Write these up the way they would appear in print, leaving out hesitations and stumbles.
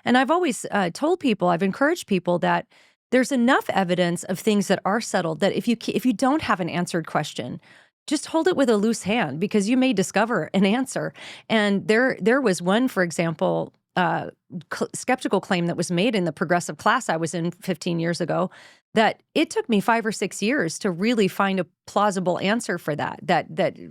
And I've always told people, I've encouraged people that there's enough evidence of things that are settled that if you don't have an answered question, just hold it with a loose hand because you may discover an answer. And there was one, for example, skeptical claim that was made in the progressive class I was in 15 years ago that it took me 5 or 6 years to really find a plausible answer for that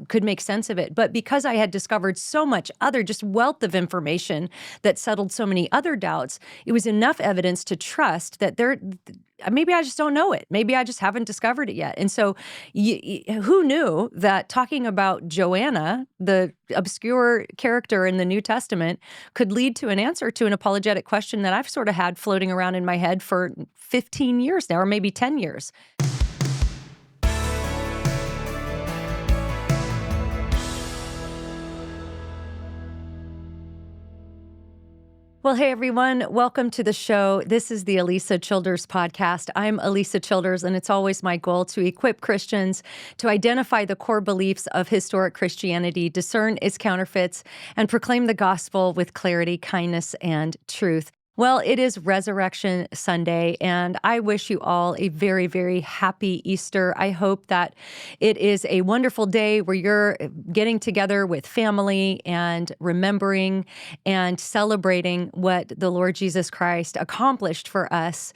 could make sense of it. But because I had discovered so much other just wealth of information that settled so many other doubts, it was enough evidence to trust that maybe I just don't know it. Maybe I just haven't discovered it yet. And so who knew that talking about Joanna, the obscure character in the New Testament, could lead to an answer to an apologetic question that I've sort of had floating around in my head for 15 years now, or maybe 10 years. Well, hey, everyone. Welcome to the show. This is the Alisa Childers podcast. I'm Alisa Childers, and it's always my goal to equip Christians to identify the core beliefs of historic Christianity, discern its counterfeits, and proclaim the gospel with clarity, kindness, and truth. Well, it is Resurrection Sunday, and I wish you all a very, very happy Easter. I hope that it is a wonderful day where you're getting together with family and remembering and celebrating what the Lord Jesus Christ accomplished for us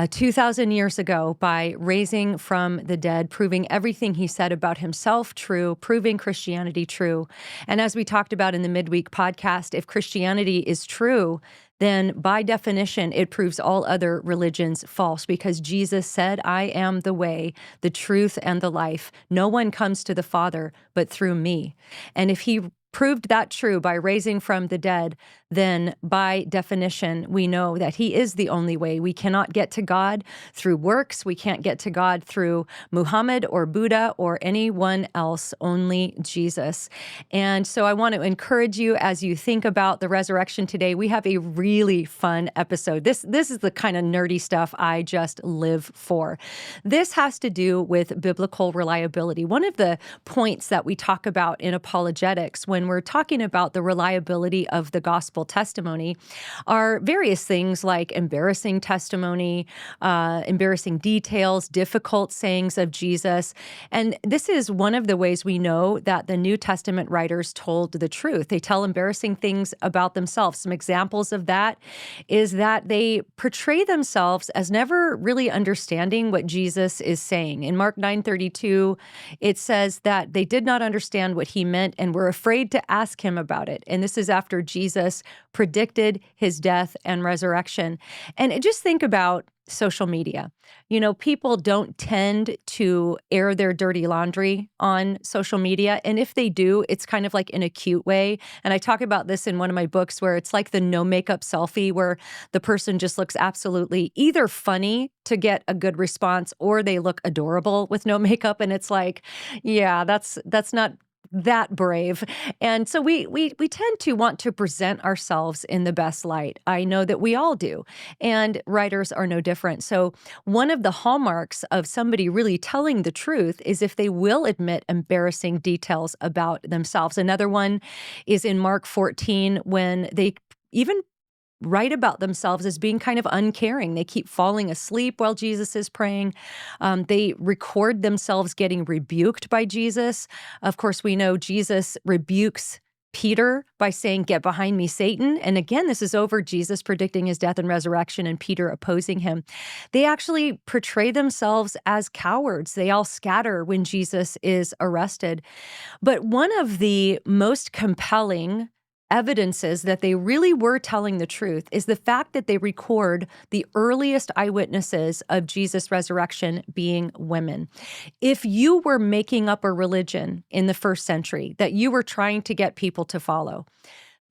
2,000 years ago by raising from the dead, proving everything he said about himself true, proving Christianity true. And as we talked about in the midweek podcast, if Christianity is true, then by definition, it proves all other religions false because Jesus said, I am the way, the truth, and the life. No one comes to the Father but through me. And if he proved that true by raising from the dead, then by definition, we know that he is the only way. We cannot get to God through works. We can't get to God through Muhammad or Buddha or anyone else, only Jesus. And so I want to encourage you as you think about the resurrection today. We have a really fun episode. This is the kind of nerdy stuff I just live for. This has to do with biblical reliability. One of the points that we talk about in apologetics when we're talking about the reliability of the gospel testimony are various things like embarrassing testimony, embarrassing details, difficult sayings of Jesus. And this is one of the ways we know that the New Testament writers told the truth. They tell embarrassing things about themselves. Some examples of that is that they portray themselves as never really understanding what Jesus is saying. In Mark 9:32, it says that they did not understand what he meant and were afraid to ask him about it. And this is after Jesus predicted his death and resurrection. And just think about social media. You know, people don't tend to air their dirty laundry on social media. And if they do, it's kind of like in a cute way. And I talk about this in one of my books where it's like the no makeup selfie where the person just looks absolutely either funny to get a good response or they look adorable with no makeup. And it's like, yeah, that's not that brave. And so we tend to want to present ourselves in the best light. I know that we all do, and writers are no different. So one of the hallmarks of somebody really telling the truth is if they will admit embarrassing details about themselves. Another one is in Mark 14 when they even write about themselves as being kind of uncaring. They keep falling asleep while Jesus is praying. They record themselves getting rebuked by Jesus. Of course, we know Jesus rebukes Peter by saying, "Get behind me, Satan." And again, this is over Jesus predicting his death and resurrection and Peter opposing him. They actually portray themselves as cowards. They all scatter when Jesus is arrested. But one of the most compelling evidences that they really were telling the truth is the fact that they record the earliest eyewitnesses of Jesus' resurrection being women. If you were making up a religion in the first century that you were trying to get people to follow,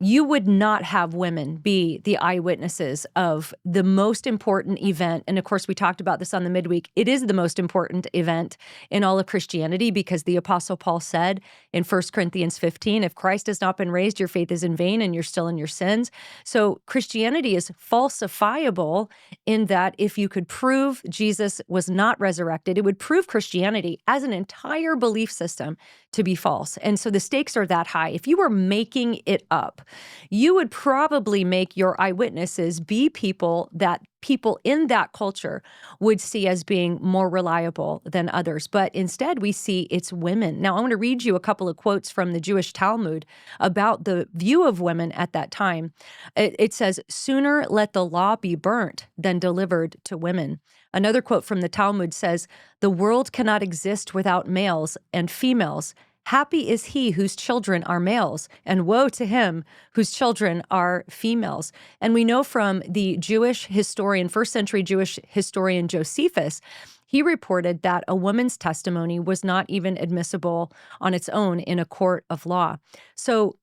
you would not have women be the eyewitnesses of the most important event. And of course, we talked about this on the midweek. It is the most important event in all of Christianity because the Apostle Paul said in 1 Corinthians 15, if Christ has not been raised, your faith is in vain and you're still in your sins. So Christianity is falsifiable in that if you could prove Jesus was not resurrected, it would prove Christianity as an entire belief system to be false. And so the stakes are that high. If you were making it up, you would probably make your eyewitnesses be people that people in that culture would see as being more reliable than others. But instead, we see it's women. Now, I want to read you a couple of quotes from the Jewish Talmud about the view of women at that time. It says, "Sooner let the law be burnt than delivered to women." Another quote from the Talmud says, "The world cannot exist without males and females. Happy is he whose children are males, and woe to him whose children are females." And we know from the Jewish historian, first century Jewish historian Josephus, he reported that a woman's testimony was not even admissible on its own in a court of law. So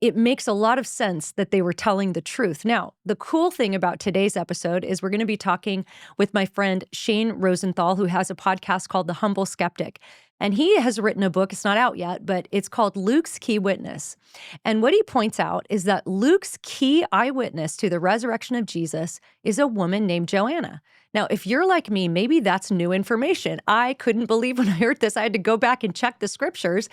it makes a lot of sense that they were telling the truth. Now, the cool thing about today's episode is we're going to be talking with my friend Shane Rosenthal, who has a podcast called The Humble Skeptic. And he has written a book, it's not out yet, but it's called Luke's Key Witness. And what he points out is that Luke's key eyewitness to the resurrection of Jesus is a woman named Joanna. Now, if you're like me, maybe that's new information. I couldn't believe when I heard this. I had to go back and check the scriptures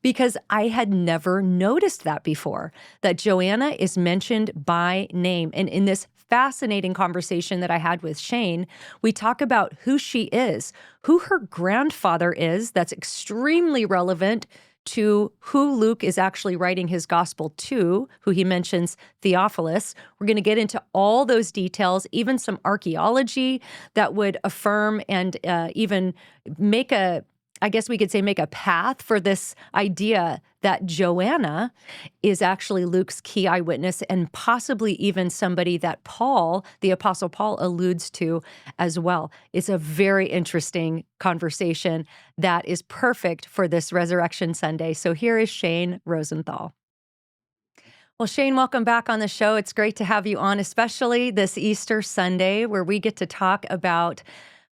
because I had never noticed that before, that Joanna is mentioned by name. And in this fascinating conversation that I had with Shane, we talk about who she is, who her grandfather is. That's extremely relevant to who Luke is actually writing his gospel to, who he mentions Theophilus. We're going to get into all those details, even some archaeology that would affirm and even make I guess we could say, make a path for this idea that Joanna is actually Luke's key eyewitness and possibly even somebody that Paul, the Apostle Paul, alludes to as well. It's a very interesting conversation that is perfect for this Resurrection Sunday. So here is Shane Rosenthal. Well, Shane, welcome back on the show. It's great to have you on, especially this Easter Sunday where we get to talk about,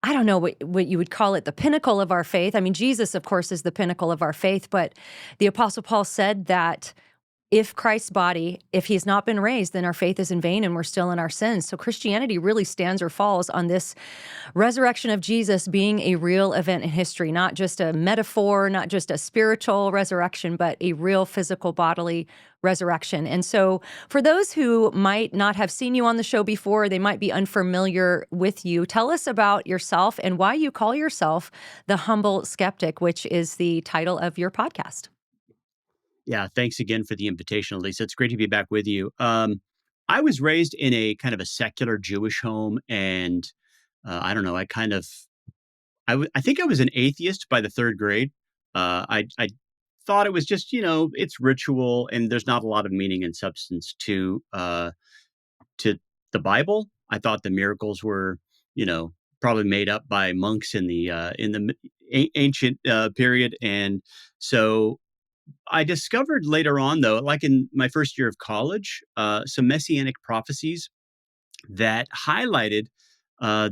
I don't know what you would call it, the pinnacle of our faith. I mean, Jesus, of course, is the pinnacle of our faith, but the Apostle Paul said that if Christ's body, if he's not been raised, then our faith is in vain and we're still in our sins. So Christianity really stands or falls on this resurrection of Jesus being a real event in history, not just a metaphor, not just a spiritual resurrection, but a real physical bodily resurrection. And so for those who might not have seen you on the show before, they might be unfamiliar with you. Tell us about yourself and why you call yourself the Humble Skeptic, which is the title of your podcast. Yeah, thanks again for the invitation, Alisa. It's great to be back with you. I was raised in a kind of a secular Jewish home, and I don't know. I think I was an atheist by the third grade. I thought it was just it's ritual, and there's not a lot of meaning and substance to the Bible. I thought the miracles were probably made up by monks in the ancient period, and so I discovered later on, though, like in my first year of college, some messianic prophecies that highlighted uh,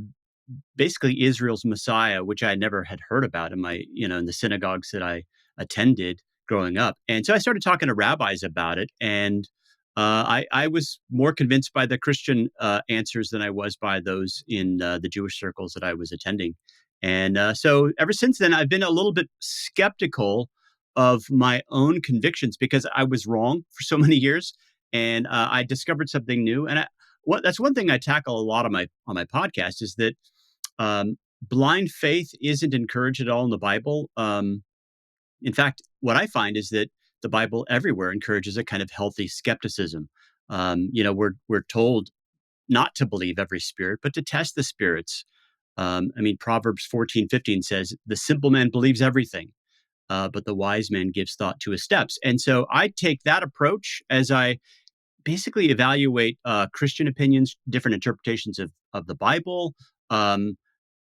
basically Israel's Messiah, which I never had heard about in the synagogues that I attended growing up. And so I started talking to rabbis about it, and I was more convinced by the Christian answers than I was by those in the Jewish circles that I was attending. And so ever since then, I've been a little bit skeptical of my own convictions because I was wrong for so many years, and I discovered something new. And that's one thing I tackle a lot on my podcast is that blind faith isn't encouraged at all in the Bible. In fact, what I find is that the Bible everywhere encourages a kind of healthy skepticism. We're told not to believe every spirit, but to test the spirits. Proverbs 14:15 says, "The simple man believes everything, but the wise man gives thought to his steps." And so I take that approach as I basically evaluate Christian opinions, different interpretations of the Bible,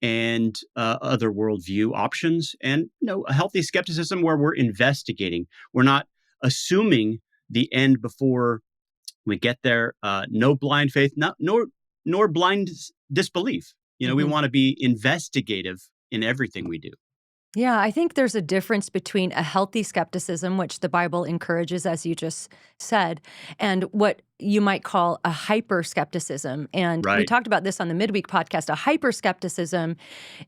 and other worldview options, and a healthy skepticism where we're investigating. We're not assuming the end before we get there. No blind faith, nor blind disbelief. We want to be investigative in everything we do. Yeah, I think there's a difference between a healthy skepticism, which the Bible encourages, as you just said, and what you might call a hyper skepticism. And we Right. talked about this on the midweek podcast. A hyper skepticism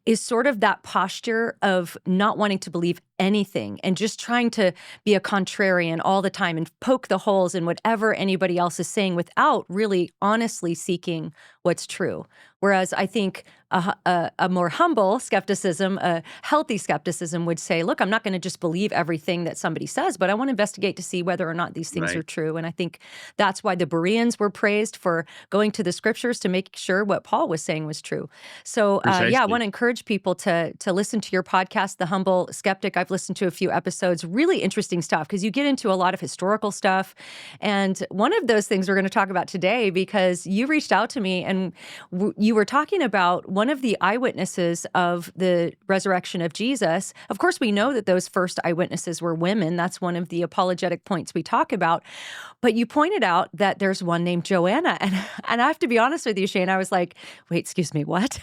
is sort of that posture of not wanting to believe anything and just trying to be a contrarian all the time and poke the holes in whatever anybody else is saying without really honestly seeking what's true. Whereas I think a more humble skepticism, a healthy skepticism would say, look, I'm not going to just believe everything that somebody says, but I want to investigate to see whether or not these things are Right. true. And I think that's why the Bereans were praised for going to the scriptures to make sure what Paul was saying was true. So, yeah, I want Precisely. to encourage people to listen to your podcast, The Humble Skeptic. I've listened to a few episodes, really interesting stuff because you get into a lot of historical stuff. And one of those things we're going to talk about today, because you reached out to me and you were talking about one of the eyewitnesses of the resurrection of Jesus. Of course, we know that those first eyewitnesses were women. That's one of the apologetic points we talk about. But you pointed out that there's one named Joanna. And I have to be honest with you, Shane, I was like, wait, excuse me, what?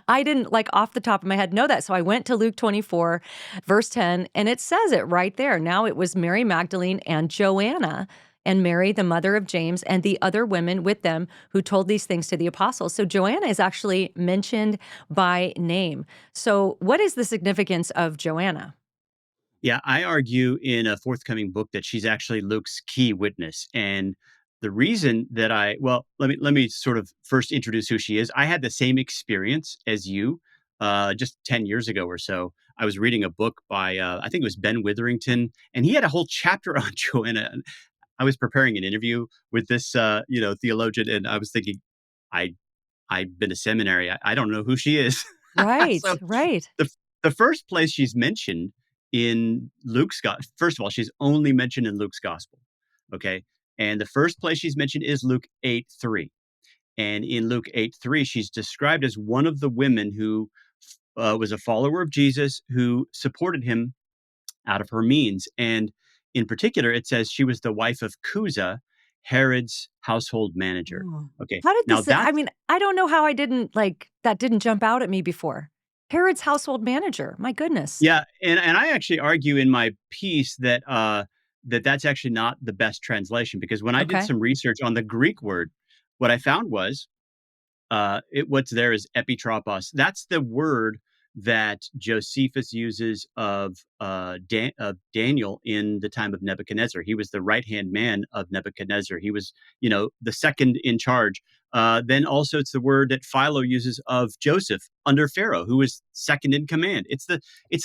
I didn't like off the top of my head know that. So I went to Luke 24, verse 10, and it says it right there. Now it was Mary Magdalene and Joanna and Mary, the mother of James, and the other women with them who told these things to the apostles. So Joanna is actually mentioned by name. So what is the significance of Joanna? Yeah, I argue in a forthcoming book that she's actually Luke's key witness. And the reason that well, let me sort of first introduce who she is. I had the same experience as you just 10 years ago or so. I was reading a book by I think it was Ben Witherington, and he had a whole chapter on Joanna. And I was preparing an interview with this theologian, and I was thinking, I I've been to seminary. I don't know who she is. So Right, right. the the first place she's mentioned in Luke's gospel. First of all, she's only mentioned in Luke's gospel. Okay. And the first place she's mentioned is Luke 8:3. And in Luke 8:3, she's described as one of the women who was a follower of Jesus who supported him out of her means. And in particular, it says she was the wife of Cusa, Herod's household manager. Oh. Okay. How did Now this I that's mean, I don't know how I didn't like that didn't jump out at me before. Herod's household manager. My goodness. Yeah, and I actually argue in my piece that that's actually not the best translation, because when I did Okay. some research on the Greek word, what I found was what's there is epitropos. That's the word that Josephus uses of Daniel in the time of Nebuchadnezzar. He was the right hand man of Nebuchadnezzar. He was, the second in charge. Then also it's the word that Philo uses of Joseph under Pharaoh, who was second in command. It's the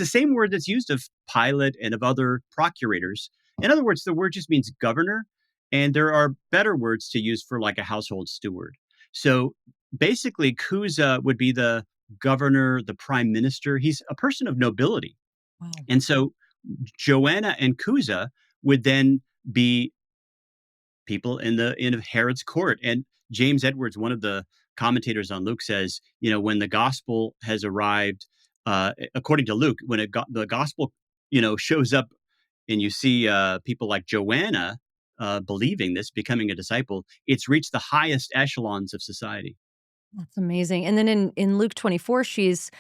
same word that's used of Pilate and of other procurators. In other words, the word just means governor, and there are better words to use for like a household steward. So basically, Cusa would be the governor, the prime minister. He's a person of nobility. Wow. And so Joanna and Cusa would then be people in Herod's court. And James Edwards, one of the commentators on Luke, says, when the gospel has arrived, according to Luke, when the gospel, shows up, and you see people like Joanna believing this, becoming a disciple, it's reached the highest echelons of society. That's amazing. And then in Luke 24, she's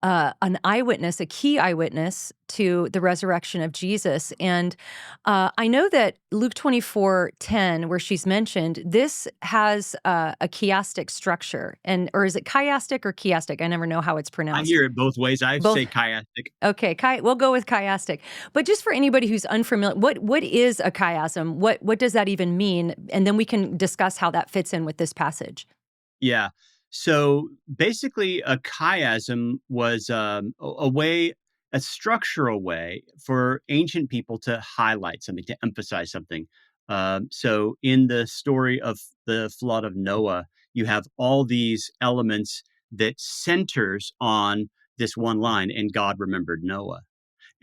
an eyewitness, a key eyewitness to the resurrection of Jesus. And I know that Luke 24:10, where she's mentioned, this has a chiastic structure. Or is it chiastic or chiastic? I never know how it's I pronounced. hear it both ways. I Both. say chiastic. Okay, we'll go with chiastic. But just for anybody who's unfamiliar, what is a chiasm? What does that even mean? And then we can discuss how that fits in with this passage. Yeah. So basically, a chiasm was a way, a structural way for ancient people to highlight something, to emphasize something. So in the story of the flood of Noah, you have all these elements that centers on this one line, and God remembered Noah.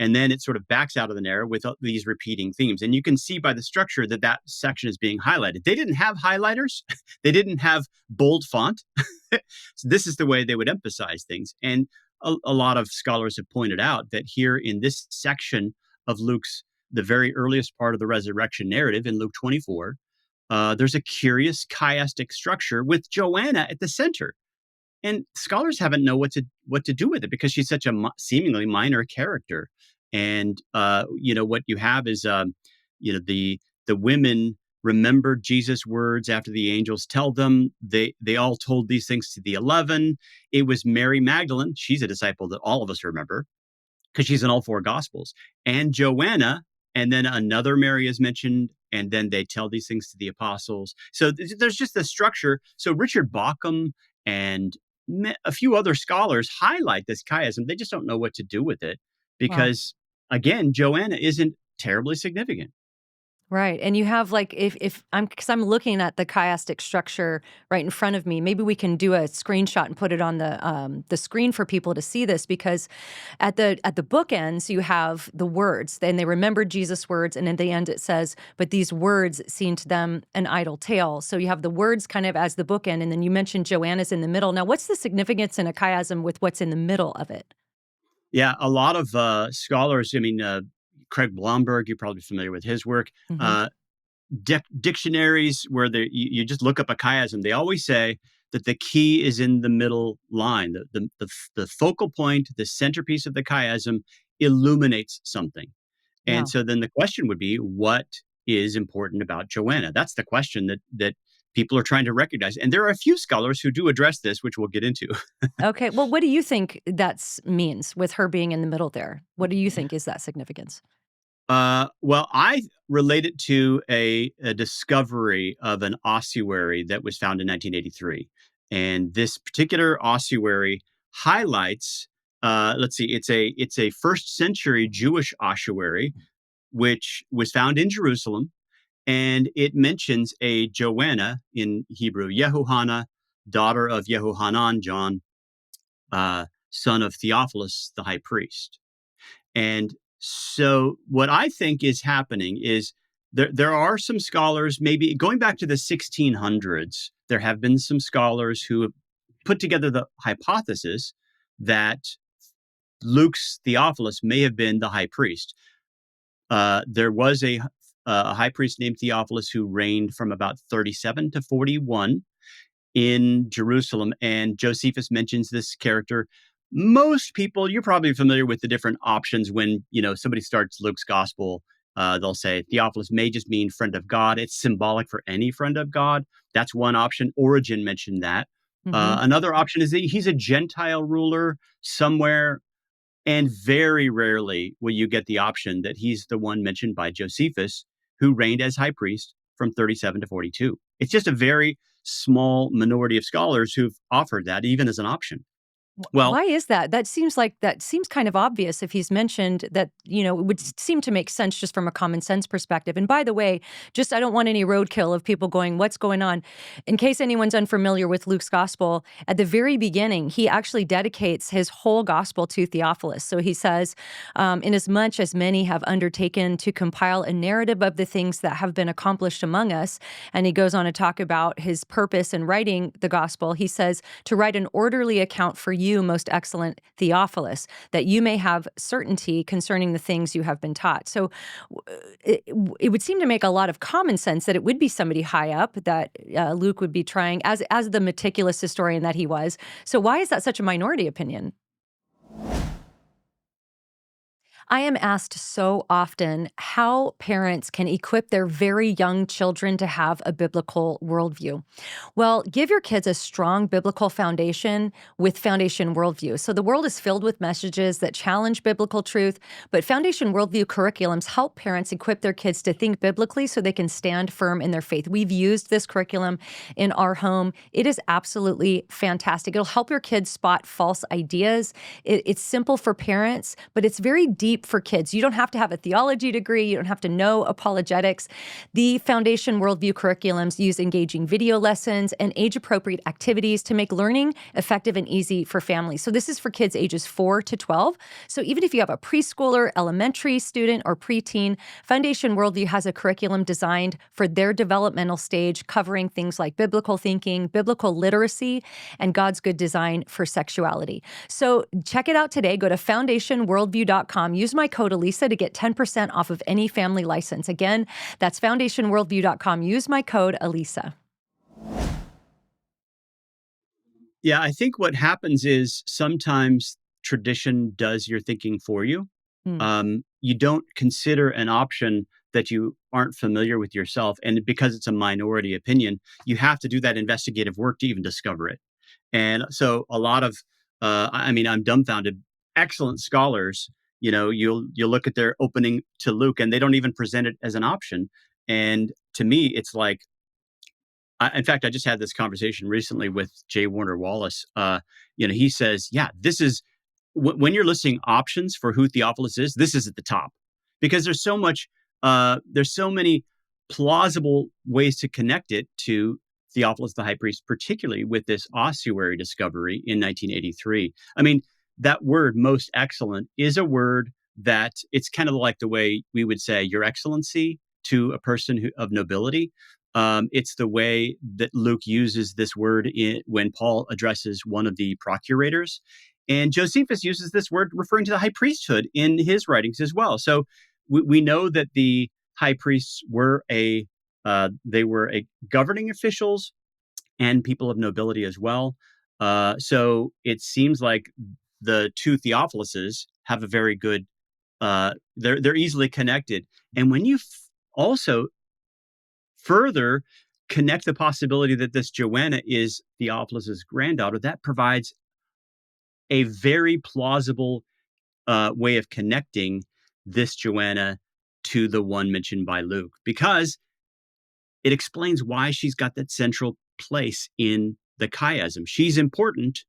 And then it sort of backs out of the narrative with these repeating themes. And you can see by the structure that that section is being highlighted. They didn't have highlighters. They didn't have bold font. So this is the way they would emphasize things. And a lot of scholars have pointed out that here in this section of Luke's, the very earliest part of the resurrection narrative in Luke 24, there's a curious chiastic structure with Joanna at the center. And scholars haven't know what to do with it because she's such a seemingly minor character. And what you have is the women remembered Jesus' words after the angels tell them. They all told these things to the 11. It was Mary Magdalene. She's a disciple that all of us remember because she's in all four gospels, and Joanna, and then another Mary is mentioned, and then they tell these things to the apostles. So there's just the structure. So Richard Bauckham and a few other scholars highlight this chiasm. They just don't know what to do with it Wow. because, again, Joanna isn't terribly significant. Right. And you have like if I'm because I'm looking at the chiastic structure right in front of me. Maybe we can do a screenshot and put it on the screen for people to see this because at the bookends you have the words. Then they remembered Jesus' words, and at the end it says, "But these words seemed to them an idle tale." So you have the words kind of as the bookend, and then you mentioned Joanna's in the middle. Now, what's the significance in a chiasm with what's in the middle of it? Yeah, a lot of scholars. I mean, Craig Blomberg, you're probably familiar with his work. Hmm. Uh, Dictionaries where you just look up a chiasm, they always say that the key is in the middle line. The focal point, the centerpiece of the chiasm illuminates something. And Yeah. so then the question would be, what is important about Joanna? That's the question that people are trying to recognize. And there are a few scholars who do address this, which we'll get into. Okay. Well, what do you think that means with her being in the middle there? What do you think is that significance? Well, I relate it to a discovery of an ossuary that was found in 1983. And this particular ossuary highlights, let's see, it's a first century Jewish ossuary, which was found in Jerusalem. And it mentions a Joanna in Hebrew, Yehohana, daughter of Yehohanan, John, son of Theophilus, the high priest. And so what I think is happening is there are some scholars, maybe going back to the 1600s, there have been some scholars who have put together the hypothesis that Luke's Theophilus may have been the high priest. There was a high priest named Theophilus who reigned from about 37 to 41 in Jerusalem, and Josephus mentions this character. Most people, you're probably familiar with the different options when somebody starts Luke's gospel. They'll say Theophilus may just mean friend of God. It's symbolic for any friend of God. That's one option. Origen mentioned that. Mhm. Another option is that he's a Gentile ruler somewhere, and very rarely will you get the option that he's the one mentioned by Josephus who reigned as high priest from 37 to 42. It's just a very small minority of scholars who've offered that even as an option. Well, Why is that? That seems kind of obvious if he's mentioned that, it would seem to make sense just from a common sense perspective. And by the way, just I don't want any roadkill of people going, "What's going on?" In case anyone's unfamiliar with Luke's gospel, at the very beginning, he actually dedicates his whole gospel to Theophilus. So he says, "Inasmuch as many have undertaken to compile a narrative of the things that have been accomplished among us," and he goes on to talk about his purpose in writing the gospel. He says, "To write an orderly account for you, most excellent Theophilus, that you may have certainty concerning the things you have been taught." So it would seem to make a lot of common sense that it would be somebody high up that Luke would be trying as the meticulous historian that he was. So why is that such a minority opinion? I am asked so often how parents can equip their very young children to have a biblical worldview. Well, give your kids a strong biblical foundation with Foundation Worldview. So the world is filled with messages that challenge biblical truth, but Foundation Worldview curriculums help parents equip their kids to think biblically so they can stand firm in their faith. We've used this curriculum in our home. It is absolutely fantastic. It'll help your kids spot false ideas. It's simple for parents, but it's very deep for kids. You don't have to have a theology degree. You don't have to know apologetics. The Foundation Worldview curriculums use engaging video lessons and age-appropriate activities to make learning effective and easy for families. So this is for kids ages 4 to 12. So even if you have a preschooler, elementary student, or preteen, Foundation Worldview has a curriculum designed for their developmental stage, covering things like biblical thinking, biblical literacy, and God's good design for sexuality. So check it out today. Go to foundationworldview.com. Use my code Alisa to get 10% off of any family license. Again, that's foundationworldview.com. Use my code Alisa. Yeah, I think what happens is sometimes tradition does your thinking for you. Hmm. You don't consider an option that you aren't familiar with yourself. And because it's a minority opinion, you have to do that investigative work to even discover it. And so a lot of, I mean, I'm dumbfounded. Excellent scholars, you'll look at their opening to Luke, and they don't even present it as an option. And to me, it's like, in fact, I just had this conversation recently with J. Warner Wallace. He says, "Yeah, this is when you're listing options for who Theophilus is. This is at the top because there's so much. There's so many plausible ways to connect it to Theophilus the high priest, particularly with this ossuary discovery in 1983. I mean, that word "most excellent" is a word that it's kind of like the way we would say "Your Excellency" to a person of nobility. It's the way that Luke uses this word when Paul addresses one of the procurators. And Josephus uses this word referring to the high priesthood in his writings as well. So we know that the high priests were they were a governing officials and people of nobility as well. So it seems like the two Theophiluses have a very good. They're easily connected, and when you also further connect the possibility that this Joanna is Theophilus's granddaughter, that provides a very plausible way of connecting this Joanna to the one mentioned by Luke, because it explains why she's got that central place in the chiasm. She's important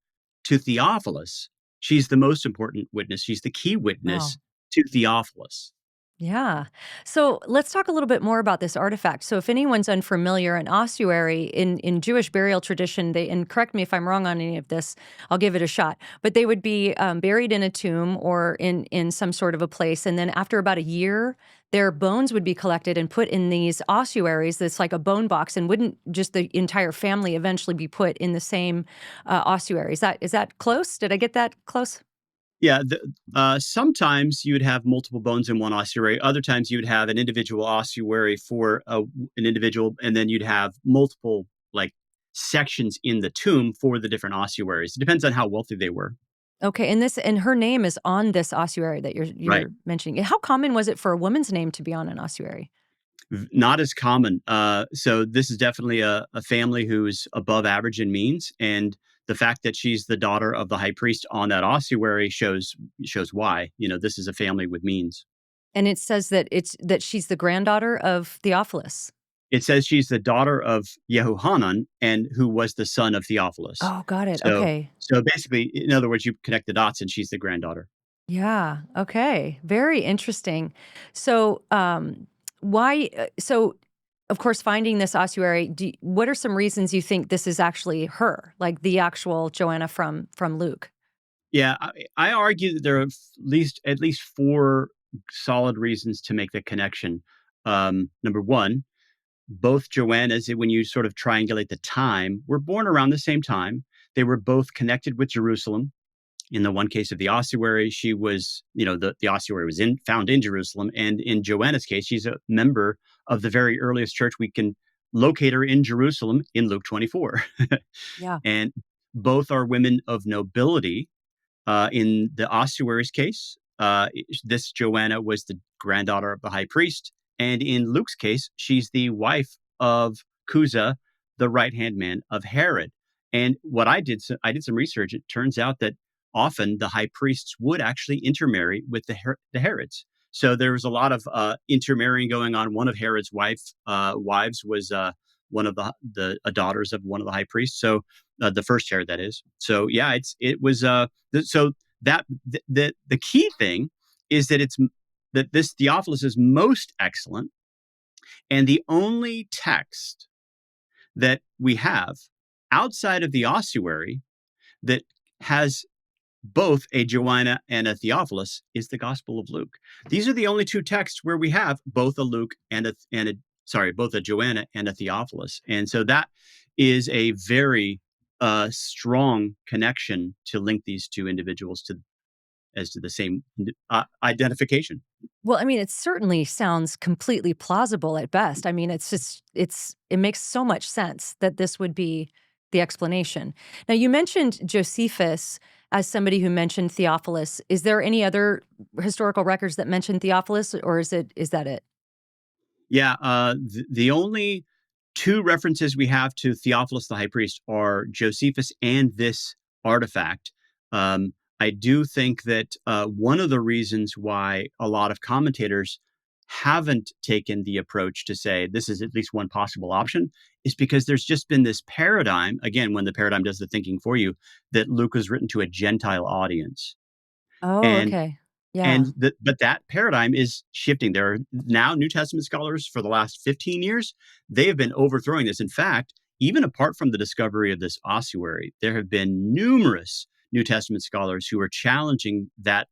to Theophilus. She's the most important witness. She's the key Wow. witness to Theophilus. Yeah. So let's talk a little bit more about this artifact. So if anyone's unfamiliar, an ossuary in Jewish burial tradition, and correct me if I'm wrong on any of this, I'll give it a shot. But they would be buried in a tomb or in some sort of a place, and then after about a year, their bones would be collected and put in these ossuaries. That's like a bone box, and wouldn't just the entire family eventually be put in the same ossuary? Is that close? Did I get that close? Yeah, sometimes you would have multiple bones in one ossuary. Other times you would have an individual ossuary for an individual, and then you'd have multiple like sections in the tomb for the different ossuaries. It depends on how wealthy they were. Okay, and her name is on this ossuary that you're Right. you're mentioning. How common was it for a woman's name to be on an ossuary? Not as common. So this is definitely a family who's above average in means, and the fact that she's the daughter of the high priest on that ossuary shows why. This is a family with means. And it says that she's the granddaughter of Theophilus. It says she's the daughter of Yehohanan, and who was the son of Theophilus. Oh, got it. So, Okay. so basically, in other words, you connect the dots, and she's the granddaughter. Yeah. Okay. Very interesting. So, why? So, of course, finding this ossuary. What are some reasons you think this is actually her, like the actual Joanna from Luke? Yeah, I argue that there are at least four solid reasons to make the connection. Number one, both Joannas, when you sort of triangulate the time, were born around the same time. They were both connected with Jerusalem. In the one case of the ossuary, she was, the ossuary was found in Jerusalem. And in Joanna's case, she's a member of the very earliest church. We can locate her in Jerusalem in Luke 24. Yeah. And both are women of nobility. In the ossuary's case, this Joanna was the granddaughter of the high priest. And in Luke's case, she's the wife of Cusa, the right hand man of Herod. And what I did some research. It turns out that often the high priests would actually intermarry with the Herods. So there was a lot of intermarrying going on. One of Herod's wives was one of the daughters of one of the high priests. So the first Herod, that is. So yeah, it was so that the key thing is that this Theophilus is most excellent, and the only text that we have outside of the ossuary that has both a Joanna and a Theophilus is the Gospel of Luke. These are the only two texts where we have both a Luke both a Joanna and a Theophilus, and so that is a very strong connection to link these two individuals to the same identification. Well, I mean, it certainly sounds completely plausible at best. I mean, it makes so much sense that this would be. the explanation. Now, you mentioned Josephus as somebody who mentioned Theophilus. Is there any other historical records that mention Theophilus, or is that it? Yeah, the only two references we have to Theophilus the high priest are Josephus and this artifact. I do think that one of the reasons why a lot of commentators haven't taken the approach to say this is at least one possible option is because there's just been this paradigm, again, when the paradigm does the thinking for you, that Luke was written to a Gentile audience. Oh, And okay. and Yeah. but that paradigm is shifting. There are now New Testament scholars for the last 15 years. They have been overthrowing this. In fact, even apart from the discovery of this ossuary, there have been numerous New Testament scholars who are challenging that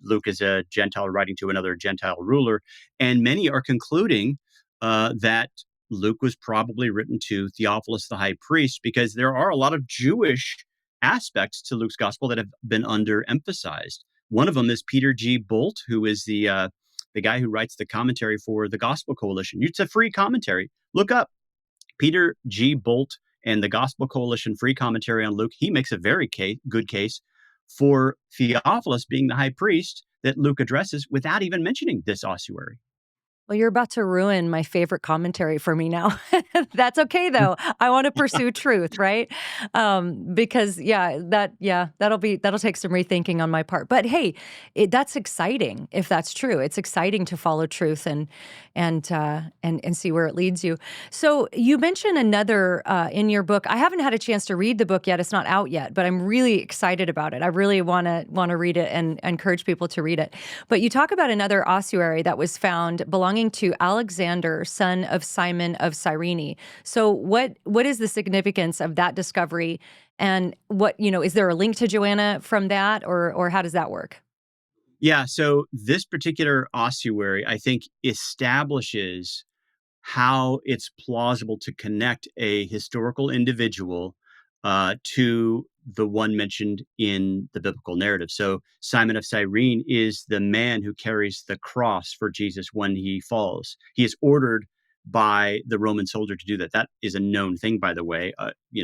Luke is a Gentile writing to another Gentile ruler. And many are concluding that Luke was probably written to Theophilus the high priest because there are a lot of Jewish aspects to Luke's gospel that have been underemphasized. One of them is Peter G. Bolt, who is the guy who writes the commentary for the Gospel Coalition. It's a free commentary. Look up Peter G. Bolt and the Gospel Coalition free commentary on Luke. He makes a very good case for Theophilus being the high priest that Luke addresses without even mentioning this ossuary. Well, you're about to ruin my favorite commentary for me now. That's okay though. I want to pursue truth, right? Because that'll take some rethinking on my part. But hey, that's exciting if that's true. It's exciting to follow truth and see where it leads you. So you mentioned another in your book. I haven't had a chance to read the book yet. It's not out yet, but I'm really excited about it. I really want to read it and encourage people to read it. But you talk about another ossuary that was found belonging to Alexander, son of Simon of Cyrene. So what is the significance of that discovery? And is there a link to Joanna from that, or how does that work? Yeah, so this particular ossuary, I think, establishes how it's plausible to connect a historical individual to the one mentioned in the biblical narrative. So Simon of Cyrene is the man who carries the cross for Jesus when he falls. He is ordered by the Roman soldier to do that. That is a known thing, by the way.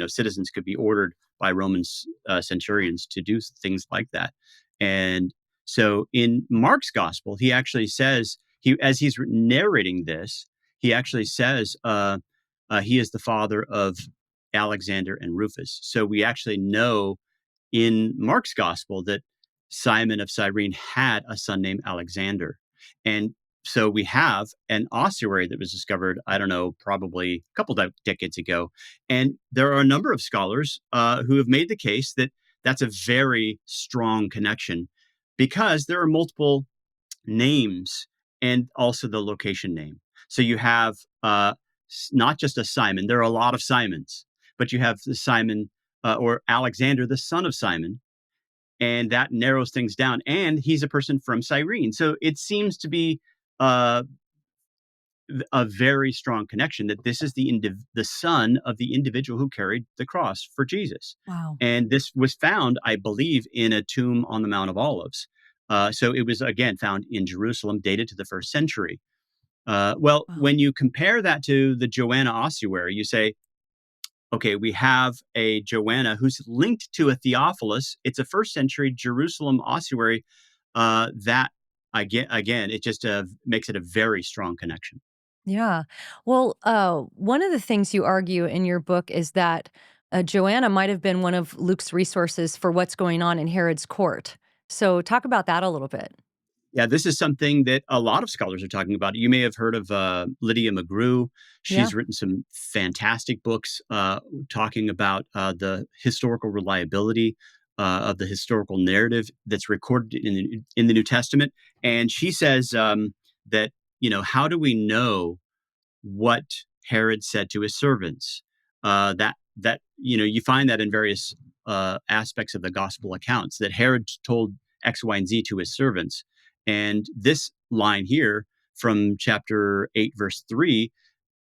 Citizens could be ordered by Roman centurions to do things like that. And so in Mark's gospel, he actually says, as he's narrating this, he actually says he is the father of Alexander and Rufus. So we actually know in Mark's gospel that Simon of Cyrene had a son named Alexander. And so we have an ossuary that was discovered, I don't know, probably a couple decades ago. And there are a number of scholars who have made the case that that's a very strong connection because there are multiple names and also the location name. So you have not just a Simon, there are a lot of Simons, but you have the Simon or Alexander, the son of Simon, and that narrows things down. And he's a person from Cyrene. So it seems to be uh, a very strong connection that this is the son of the individual who carried the cross for Jesus. Wow. And this was found, I believe, in a tomb on the Mount of Olives. So it was, again, found in Jerusalem, dated to the first century. Wow. When you compare that to the Joanna ossuary, you say, okay, we have a Joanna who's linked to a Theophilus. It's a first century Jerusalem ossuary. That, again, it just makes it a very strong connection. Yeah. Well, one of the things you argue in your book is that Joanna might have been one of Luke's resources for what's going on in Herod's court. So talk about that a little bit. Yeah, this is something that a lot of scholars are talking about. You may have heard of Lydia McGrew. Yeah. She's written some fantastic books talking about the historical reliability of the historical narrative that's recorded in the New Testament. And she says that, how do we know what Herod said to his servants? You find that in various aspects of the gospel accounts that Herod told X, Y, and Z to his servants. And this line here from chapter 8, verse 3,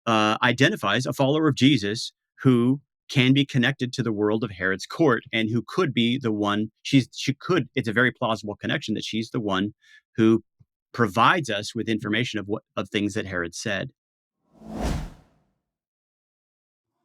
identifies a follower of Jesus who can be connected to the world of Herod's court and who could be the one it's a very plausible connection that she's the one who provides us with information of things that Herod said.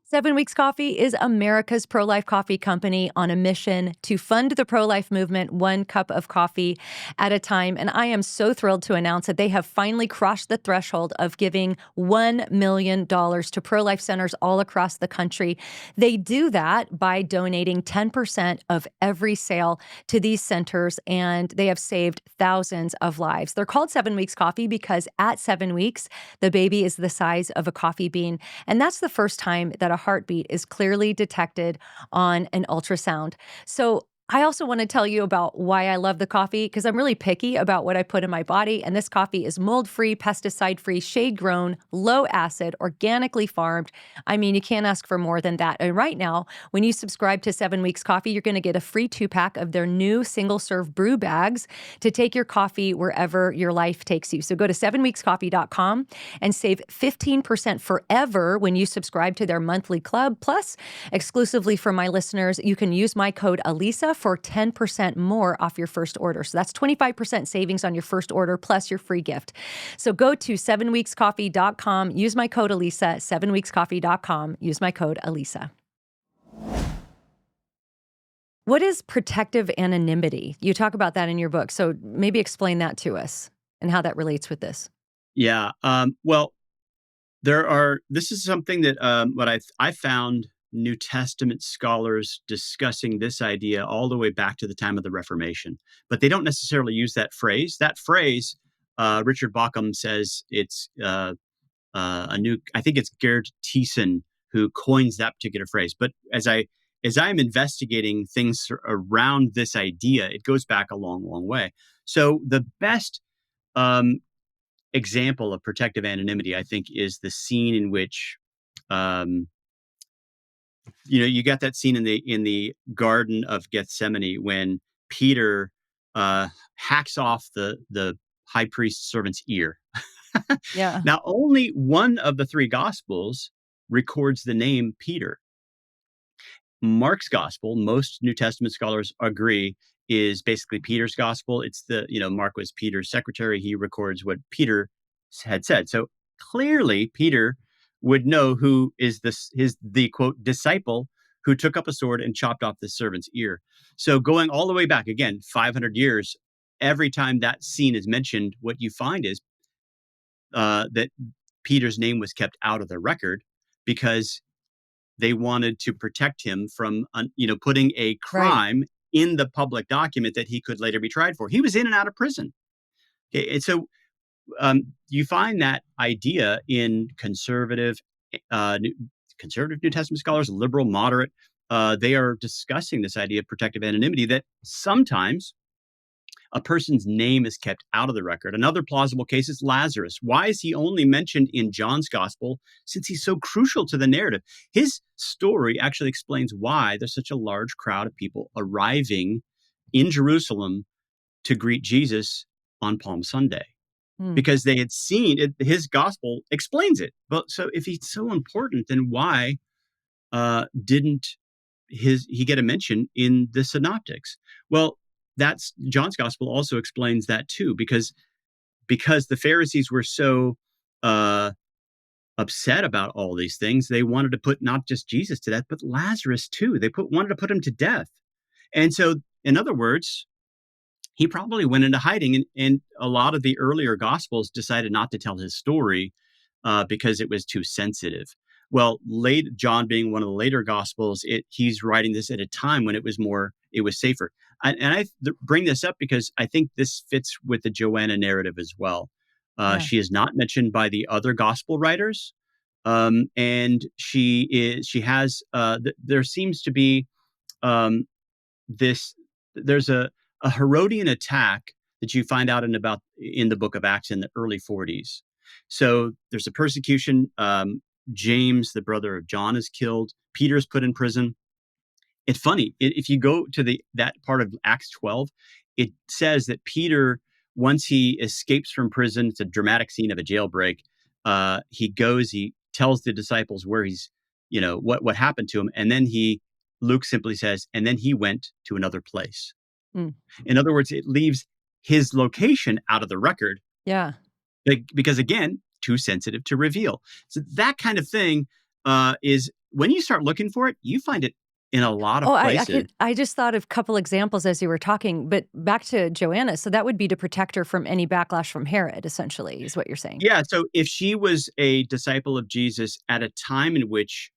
7 Weeks Coffee is America's pro-life coffee company on a mission to fund the pro-life movement one cup of coffee at a time. And I am so thrilled to announce that they have finally crossed the threshold of giving $1 million to pro-life centers all across the country. They do that by donating 10% of every sale to these centers, and they have saved thousands of lives. They're called 7 Weeks Coffee because at 7 weeks, the baby is the size of a coffee bean. And that's the first time that a heartbeat is clearly detected on an ultrasound. So I also want to tell you about why I love the coffee, because I'm really picky about what I put in my body. And this coffee is mold-free, pesticide-free, shade-grown, low-acid, organically farmed. I mean, you can't ask for more than that. And right now, when you subscribe to 7 Weeks Coffee, you're going to get a free 2-pack of their new single-serve brew bags to take your coffee wherever your life takes you. So go to 7weekscoffee.com and save 15% forever when you subscribe to their monthly club. Plus, exclusively for my listeners, you can use my code Alisa for 10% more off your first order. So that's 25% savings on your first order plus your free gift. So go to 7weekscoffee.com, use my code Alisa, 7weekscoffee.com, use my code Alisa. What is protective anonymity? You talk about that in your book. So maybe explain that to us and how that relates with this. Yeah. Well, this is something that what I found New Testament scholars discussing this idea all the way back to the time of the Reformation, but they don't necessarily use that phrase. That phrase, Richard Bauckham says it's I think it's Gerd Thiessen who coins that particular phrase. But as I'm investigating things around this idea, it goes back a long, long way. So the best um, example of protective anonymity, I think, is the scene in which, um, you got that scene in the Garden of Gethsemane when Peter hacks off the high priest's servant's ear. Yeah. Now, only one of the three gospels records the name Peter. Mark's gospel, most New Testament scholars agree, is basically Peter's gospel. It's Mark was Peter's secretary. He records what Peter had said. So clearly, Peter would know who is the quote disciple who took up a sword and chopped off the servant's ear. So going all the way back again, 500 years, every time that scene is mentioned, what you find is that Peter's name was kept out of the record because they wanted to protect him from, putting a Right. crime in the public document that he could later be tried for. He was in and out of prison. Okay, and so you find that idea in uh, New, conservative New Testament scholars, liberal, moderate. They are discussing this idea of protective anonymity that sometimes a person's name is kept out of the record. Another plausible case is Lazarus. Why is he only mentioned in John's gospel since he's so crucial to the narrative? His story actually explains why there's such a large crowd of people arriving in Jerusalem to greet Jesus on Palm Sunday Hmm. because they had seen it. His gospel explains it. But so if he's so important, then why didn't he get a mention in the synoptics? Well, that's John's gospel also explains that too, because the Pharisees were so uh, upset about all these things, they wanted to put not just Jesus to death, but Lazarus too. They wanted to put him to death, and so, in other words, he probably went into hiding. And a lot of the earlier gospels decided not to tell his story because it was too sensitive. Well, John being one of the later gospels, he's writing this at a time when it was safer. And I bring this up because I think this fits with the Joanna narrative as well. Yeah. She is not mentioned by the other gospel writers, and she has. There seems to be um, this. There's a Herodian attack that you find out in the book of Acts in the early 40s. So there's a persecution. James, the brother of John, is killed. Peter's put in prison. It's funny if you go to that part of Acts 12, it says that Peter, once he escapes from prison, it's a dramatic scene of a jailbreak. He tells the disciples where what happened to him, and then Luke simply says, and then he went to another place. Hmm. In other words, it leaves his location out of the record Yeah. because, again, too sensitive to reveal. So that kind of thing, is when you start looking for it, you find it in a lot Oh, of I places. could I just thought of a couple examples as you were talking, but back to Joanna, so that would be to protect her from any backlash from Herod, essentially, is what you're saying. Yeah, so if she was a disciple of Jesus at a time in which,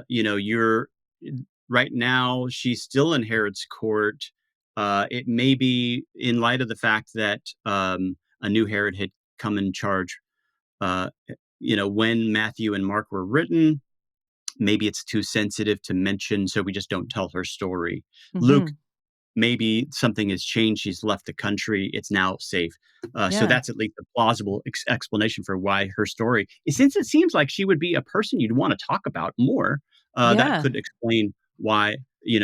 you're right now, she's still in Herod's court. It may be in light of the fact that a new Herod had come in charge. Uh, when Matthew and Mark were written, maybe it's too sensitive to mention, so we just don't tell her story. Luke, Mhm. maybe something has changed. She's left the country. It's now safe. So Yeah. that's at least a plausible explanation for why her story. Since it seems like she would be a person you'd want to talk about more, that Yeah. could explain why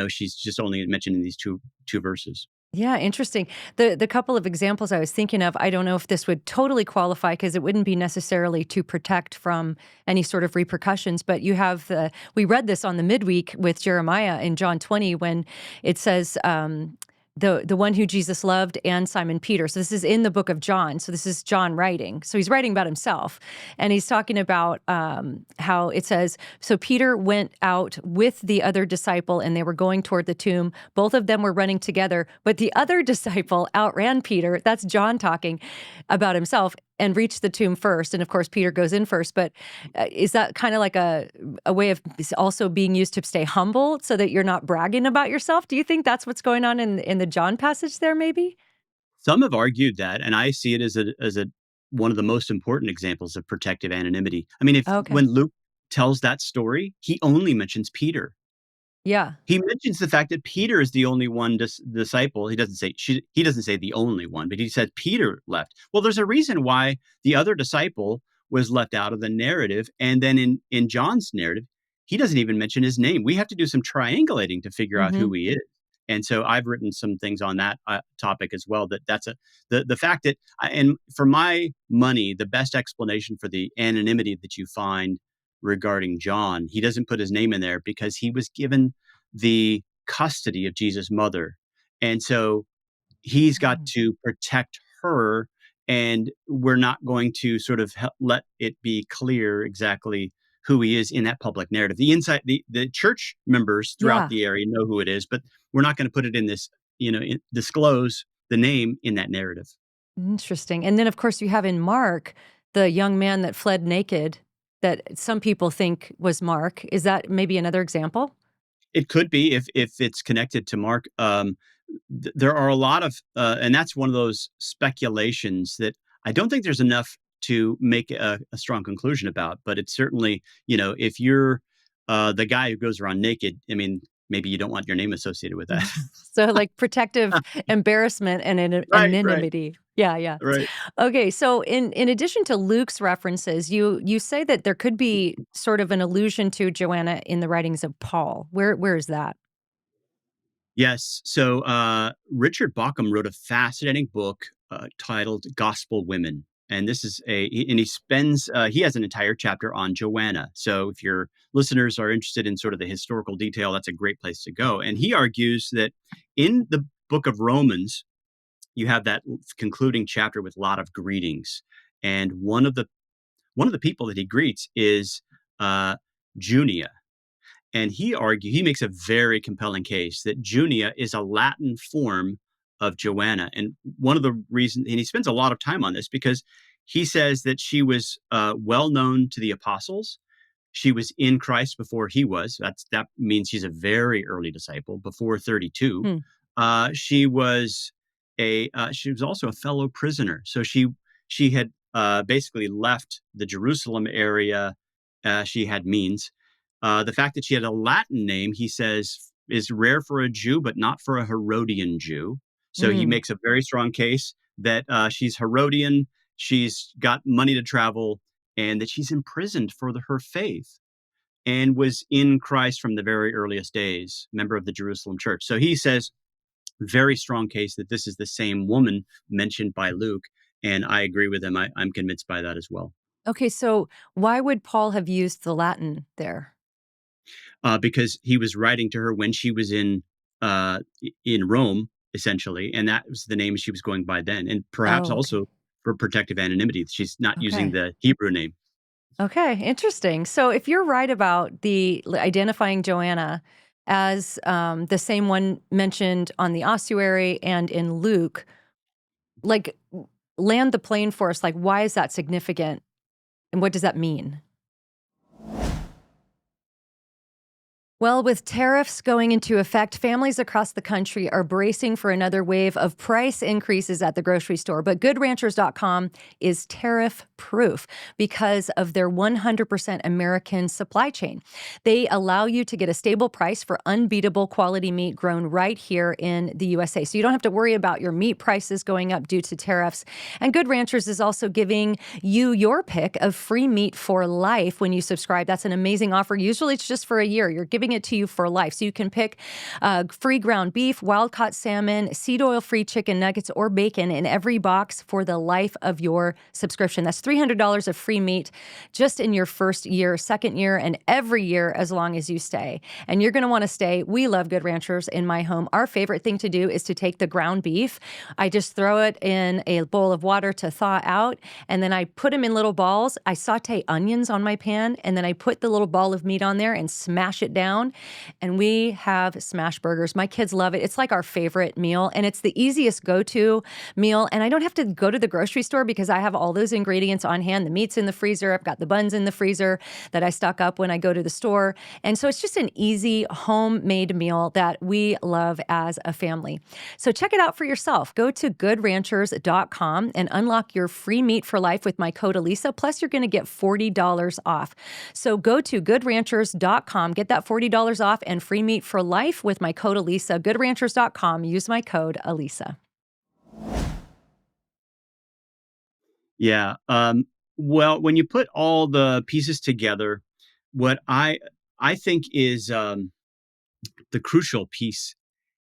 she's just only mentioned in these two verses. Yeah, interesting. The couple of examples I was thinking of, I don't know if this would totally qualify because it wouldn't be necessarily to protect from any sort of repercussions, but you have we read this on the midweek with Jeremiah in John 20 when it says, the one who Jesus loved and Simon Peter. So this is in the book of John. So this is John writing. So he's writing about himself. And he's talking about how it says, so Peter went out with the other disciple and they were going toward the tomb. Both of them were running together, but the other disciple outran Peter. That's John talking about himself, and reached the tomb first. And of course, Peter goes in first. But is that kind of like a way of also being used to stay humble so that you're not bragging about yourself? Do you think that's what's going on in the John passage there, maybe? Some have argued that, and I see it as a one of the most important examples of protective anonymity. I mean, if Okay. when Luke tells that story, he only mentions Peter. Yeah. He mentions the fact that Peter is the only one disciple. He doesn't say the only one, but he said Peter left. Well, there's a reason why the other disciple was left out of the narrative. And then in John's narrative, he doesn't even mention his name. We have to do some triangulating to figure out Hmm. who he is. And so I've written some things on that topic as well. The fact that and for my money, the best explanation for the anonymity that you find regarding John, he doesn't put his name in there because he was given the custody of Jesus' mother. And so he's got to protect her. And we're not going to sort of let it be clear exactly who he is in that public narrative. The church members throughout Yeah. the area know who it is, but we're not going to put it in this, disclose the name in that narrative. Interesting. And then, of course, you have in Mark the young man that fled naked that some people think was Mark. Is that maybe another example? It could be if it's connected to Mark. There are a lot of, and that's one of those speculations that I don't think there's enough to make a strong conclusion about. But it's certainly, if you're the guy who goes around naked, I mean, maybe you don't want your name associated with that. So, like, protective embarrassment and Right, anonymity. Yeah, yeah. right. Okay, so in addition to Luke's references, you say that there could be sort of an allusion to Joanna in the writings of Paul. Where is that? Yes. So Richard Bauckham wrote a fascinating book titled "Gospel Women," and he has an entire chapter on Joanna. So if your listeners are interested in sort of the historical detail, that's a great place to go. And he argues that in the book of Romans, you have that concluding chapter with a lot of greetings, and one of the people that he greets is uh, Junia. And he makes a very compelling case that Junia is a Latin form of Joanna. And one of the reasons, and he spends a lot of time on this because he says that she was well known to the apostles. She was in Christ before he was. That means she's a very early disciple, before 32. Hmm. She was also a fellow prisoner. So she had basically left the Jerusalem area. She had means. The fact that she had a Latin name, he says, is rare for a Jew, but not for a Herodian Jew. So he Mm. makes a very strong case that she's Herodian, she's got money to travel, and that she's imprisoned for her faith and was in Christ from the very earliest days, member of the Jerusalem church. So he says, very strong case that this is the same woman mentioned by Luke. And I agree with him. I'm convinced by that as well. Okay, so why would Paul have used the Latin there? Because he was writing to her when she was in Rome, essentially, and that was the name she was going by then, and perhaps Oh, okay. also for protective anonymity, she's not using Okay. the Hebrew name. Okay, interesting. So if you're right about the identifying Joanna as the same one mentioned on the ossuary and in Luke, like land the plane for us. Like, why is that significant, and what does that mean? Well, with tariffs going into effect, families across the country are bracing for another wave of price increases at the grocery store. But GoodRanchers.com is tariff proof because of their 100% American supply chain. They allow you to get a stable price for unbeatable quality meat grown right here in the USA. So you don't have to worry about your meat prices going up due to tariffs. And Good Ranchers is also giving you your pick of free meat for life when you subscribe. That's an amazing offer. Usually it's just for a year. You're giving it to you for life. So you can pick free ground beef, wild caught salmon, seed oil free chicken nuggets, or bacon in every box for the life of your subscription. That's $300 of free meat just in your first year, second year, and every year as long as you stay. And you're going to want to stay. We love Good Ranchers in my home. Our favorite thing to do is to take the ground beef. I just throw it in a bowl of water to thaw out, and then I put them in little balls. I saute onions on my pan, and then I put the little ball of meat on there and smash it down. And we have smash burgers. My kids love it. It's like our favorite meal, and it's the easiest go-to meal. And I don't have to go to the grocery store because I have all those ingredients on hand. The meat's in the freezer. I've got the buns in the freezer that I stock up when I go to the store. And so it's just an easy homemade meal that we love as a family. So check it out for yourself. Go to goodranchers.com and unlock your free meat for life with my code Alisa. Plus, you're going to get $40 off. So go to goodranchers.com, get that $40 off and free meat for life with my code Alisa. Goodranchers.com. Use my code Alisa. Yeah. Well, when you put all the pieces together, what I think is the crucial piece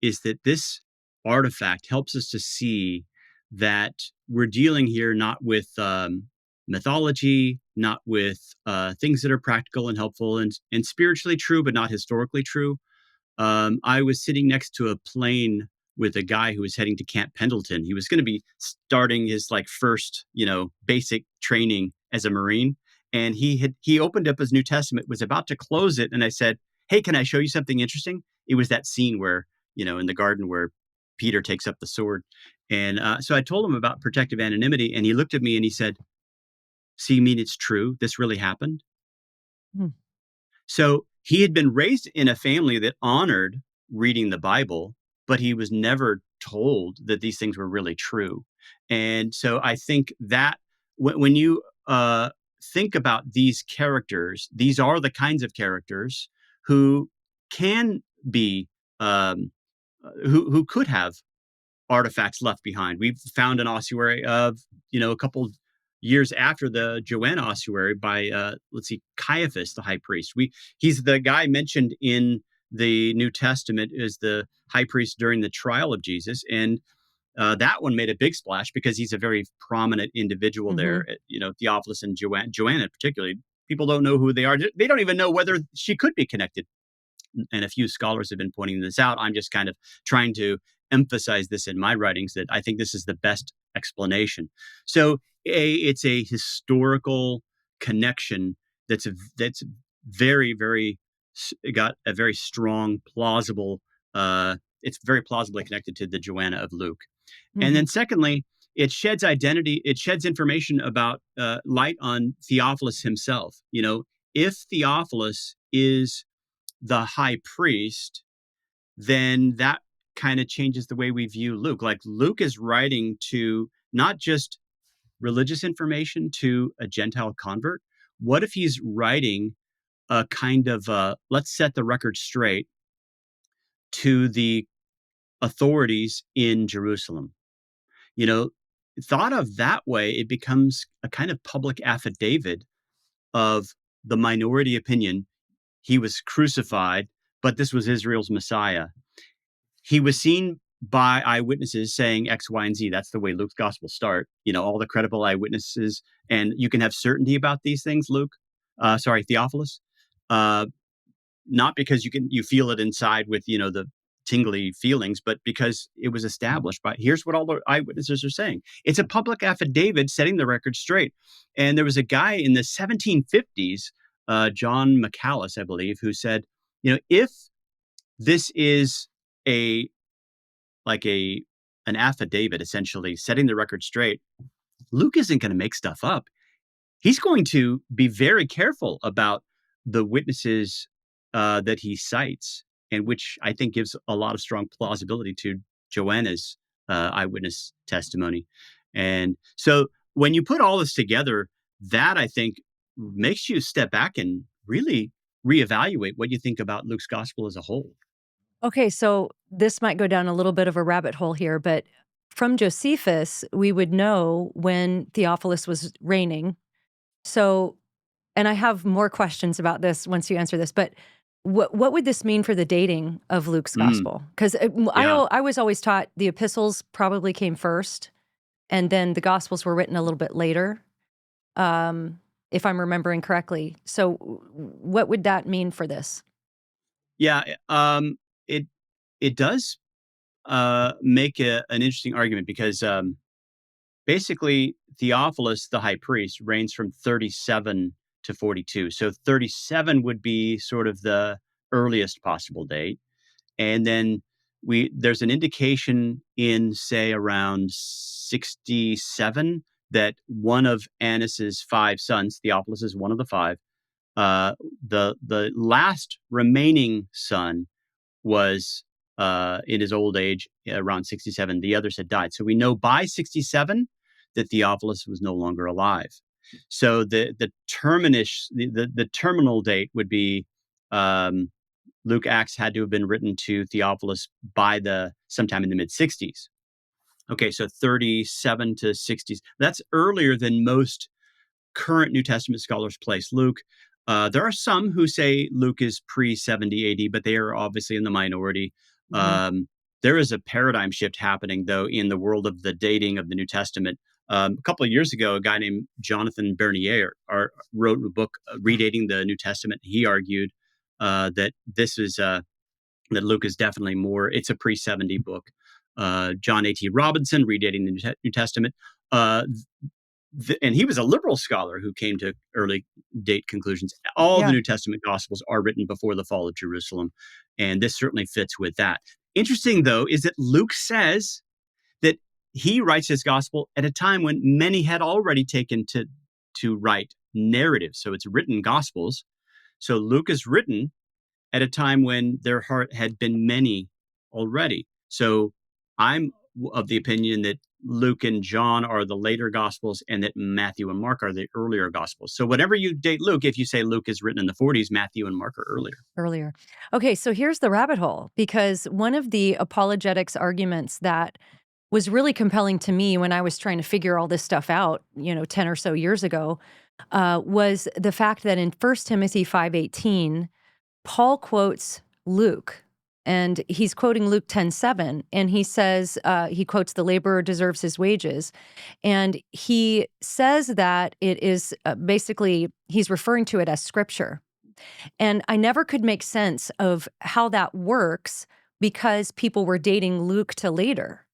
is that this artifact helps us to see that we're dealing here not with mythology, not with things that are practical and helpful and spiritually true, but not historically true. I was sitting next to a plane with a guy who was heading to Camp Pendleton. He was going to be starting his like first, basic training as a Marine. And he opened up his New Testament, was about to close it. And I said, "Hey, can I show you something interesting?" It was that scene where, in the garden where Peter takes up the sword. And so I told him about protective anonymity. And he looked at me and he said, "So you mean it's true? This really happened?" Hmm. So he had been raised in a family that honored reading the Bible, but he was never told that these things were really true. And so I think that when you think about these characters, these are the kinds of characters who can be, who could have artifacts left behind. We've found an ossuary of, a couple years after the Joanna ossuary by, let's see, Caiaphas, the high priest. He's the guy mentioned in the New Testament as the high priest during the trial of Jesus. And that one made a big splash because he's a very prominent individual Mm-hmm. there. Theophilus and Joanna particularly. People don't know who they are. They don't even know whether she could be connected, and a few scholars have been pointing this out. I'm just kind of trying to emphasize this in my writings that I think this is the best explanation. So it's a historical connection that's very, very got a very strong, plausible. It's very plausibly connected to the Joanna of Luke. And Mm-hmm. then secondly, it sheds identity. It sheds information about light on Theophilus himself. If Theophilus is the high priest, then that kind of changes the way we view Luke. Like Luke is writing to not just religious information to a Gentile convert. What if he's writing a kind of let's set the record straight to the authorities in Jerusalem? You know, thought of that way, it becomes a kind of public affidavit of the minority opinion. He was crucified, but this was Israel's Messiah. He was seen by eyewitnesses saying X, Y, and Z. That's the way Luke's gospel start. All the credible eyewitnesses, and you can have certainty about these things, Luke. Theophilus. Not because you feel it inside with the tingly feelings, but because it was established by, here's what all the eyewitnesses are saying. It's a public affidavit setting the record straight. And there was a guy in the 1750s, John McAllis, I believe, who said, if this is a like a an affidavit essentially setting the record straight, Luke isn't going to make stuff up. He's going to be very careful about the witnesses that he cites, and which I think gives a lot of strong plausibility to Joanna's eyewitness testimony. And so when you put all this together, that I think makes you step back and really reevaluate what you think about Luke's gospel as a whole. Okay, so this might go down a little bit of a rabbit hole here, but from Josephus, we would know when Theophilus was reigning. So, and I have more questions about this once you answer this, but what would this mean for the dating of Luke's Mm, gospel? Because yeah. I was always taught the epistles probably came first, and then the gospels were written a little bit later, um, if I'm remembering correctly. So, what would that mean for this? Yeah. It it does make an interesting argument because basically Theophilus, the high priest, reigns from 37 to 42. So 37 would be sort of the earliest possible date. And then there's an indication in, say, around 67 that one of Annis's five sons, Theophilus is one of the five, the last remaining son was in his old age around 67. The others had died. So we know by 67 that Theophilus was no longer alive. So the terminal date would be um, Luke Acts had to have been written to Theophilus by the sometime in the mid 60s. Okay, so 37 to 60s. That's earlier than most current New Testament scholars place Luke. There are some who say Luke is pre 70 AD, but they are obviously in the minority. Hmm. Um, there is a paradigm shift happening, though, in the world of the dating of the New Testament. A couple of years ago, a guy named Jonathan Bernier wrote a book redating the New Testament. He argued that that Luke is definitely more. It's a pre 70 book. John A.T. Robinson redating the New Testament. Uh, and he was a liberal scholar who came to early date conclusions. All the Yeah. New Testament Gospels are written before the fall of Jerusalem, and this certainly fits with that. Interesting, though, is that Luke says that he writes his gospel at a time when many had already taken to write narratives. So it's written gospels. So Luke is written at a time when there had been many already. So I'm of the opinion that Luke and John are the later gospels and that Matthew and Mark are the earlier gospels. So whenever you date Luke, if you say Luke is written in the 40s, Matthew and Mark are earlier. Earlier. Okay, so here's the rabbit hole because one of the apologetics arguments that was really compelling to me when I was trying to figure all this stuff out, 10 or so years ago, was the fact that in 1 Timothy 5:18, Paul quotes Luke, and he's quoting Luke 10:7, and he says, he quotes, "The laborer deserves his wages." And he says that it is basically, he's referring to it as scripture. And I never could make sense of how that works because people were dating Luke to later.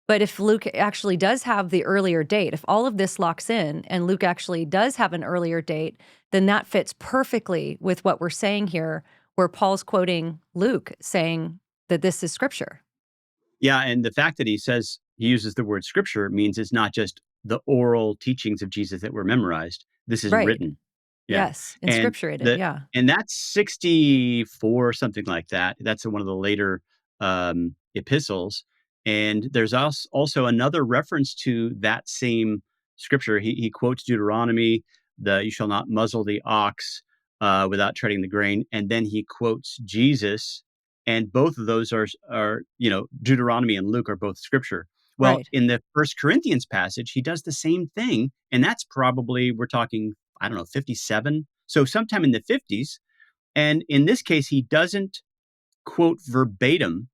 But if Luke actually does have the earlier date, if all of this locks in and Luke actually does have an earlier date, then that fits perfectly with what we're saying here, where Paul's quoting Luke saying that this is scripture. Yeah, and the fact that he uses the word scripture means it's not just the oral teachings of Jesus that were memorized. This is Right. written. Yeah. Yes. And Inscripturated. the Yeah. and that's 64, something like that. That's one of the later epistles. And there's also another reference to that same scripture. He quotes Deuteronomy, the "you shall not muzzle the ox without treading the grain," and then he quotes Jesus, and both of those are Deuteronomy and Luke are both scripture. Well, Right. in the First Corinthians passage, he does the same thing, and that's probably, we're talking, I don't know, 57. So sometime in the 50s. And in this case, he doesn't quote verbatim